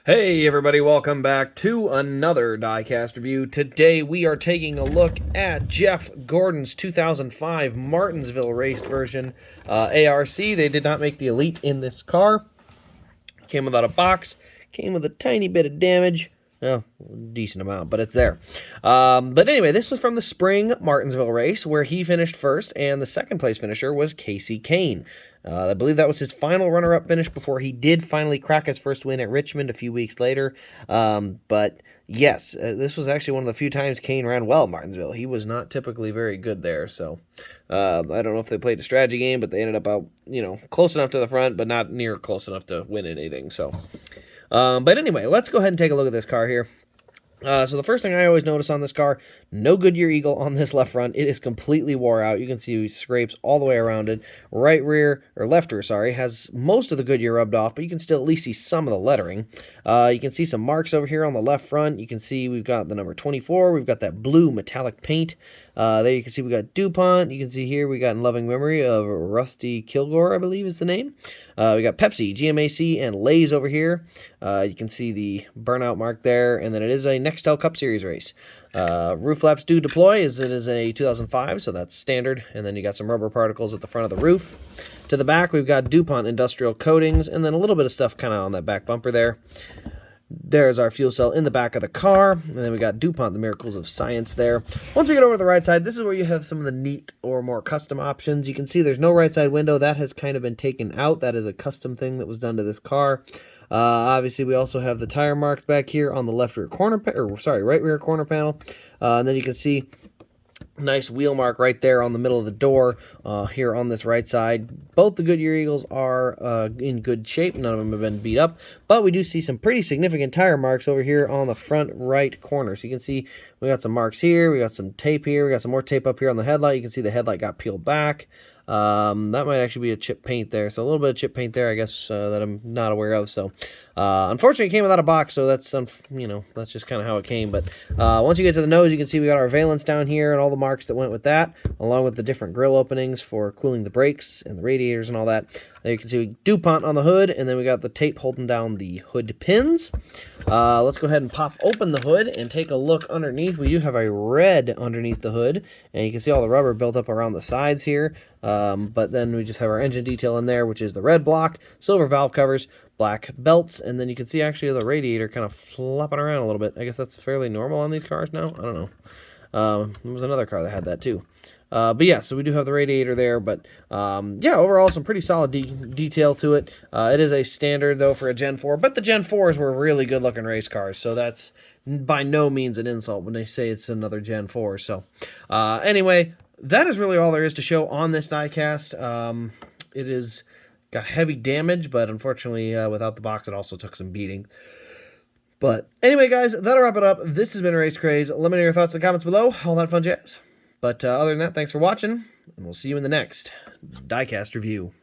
Hey everybody, welcome back to another Diecast review. Today we are taking a look at Jeff Gordon's 2005 Martinsville raced version ARC. They did not make the Elite in this car. Came without a box, came with a tiny bit of damage. Oh, decent amount, but it's there. But anyway, this was from the spring Martinsville race where he finished first, and the second place finisher was Casey Kane. I believe that was his final runner-up finish before he did finally crack his first win at Richmond a few weeks later. But yes, this was actually one of the few times Kane ran well at Martinsville. He was not typically very good there, so I don't know if they played a strategy game, but they ended up out, close enough to the front, but not near close enough to win anything. So, but anyway, let's go ahead and take a look at this car here. So the first thing I always notice on this car, no Goodyear Eagle on this left front. It is completely wore out. You can see scrapes all the way around it. Right rear, or left rear, sorry, has most of the Goodyear rubbed off, but you can still at least see some of the lettering. You can see some marks over here on the left front. You can see we've got the number 24. We've got that blue metallic paint. There you can see we got DuPont. You can see here we got in loving memory of Rusty Kilgore, I believe is the name. We got Pepsi, GMAC, and Lay's over here. You can see the burnout mark there, and then it is a Nextel Cup Series race. Roof flaps do deploy as it is a 2005, so that's standard. And then you got some rubber particles at the front of the roof. To the back, we've got DuPont industrial coatings, and then a little bit of stuff kind of on that back bumper there. There's our fuel cell in the back of the car, and then we got DuPont, the miracles of science there. Once we get over to the right side, this is where you have some of the neat or more custom options. You can see there's no right side window. That has kind of been taken out. That is a custom thing that was done to this car. Obviously, we also have the tire marks back here on the left rear corner, right rear corner panel. And then you can see nice wheel mark right there on the middle of the door here on this right side. Both the Goodyear Eagles are in good shape. None of them have been beat up, but we do see some pretty significant tire marks over here on the front right corner. So you can see we got some marks here, we got some tape here, we got some more tape up here on the headlight. You can see the headlight got peeled back. That might actually be a chip paint there. So a little bit of chip paint there, I guess, that I'm not aware of. So, unfortunately, it came without a box, so that's, that's just kind of how it came. But once you get to the nose, you can see we got our valence down here and all the marks that went with that, along with the different grill openings for cooling the brakes and the radiators and all that. There you can see DuPont on the hood, and then we got the tape holding down the hood pins. Let's go ahead and pop open the hood and take a look underneath. We do have a red underneath the hood, and you can see all the rubber built up around the sides here. But then we just have our engine detail in there, which is the red block, silver valve covers, black belts, and then you can see actually the radiator kind of flopping around a little bit. I guess that's fairly normal on these cars now. I don't know. There was another car that had that too. But yeah, so we do have the radiator there, but yeah, overall some pretty solid detail to it. It is a standard though for a Gen 4, but the Gen 4s were really good looking race cars, so that's by no means an insult when they say it's another Gen 4. So anyway, that is really all there is to show on this diecast. It is got heavy damage, but unfortunately without the box it also took some beating. But anyway, guys, that'll wrap it up. This has been Race Craze. Let me know your thoughts in the comments below. All that fun jazz. But other than that, thanks for watching, and we'll see you in the next Diecast review.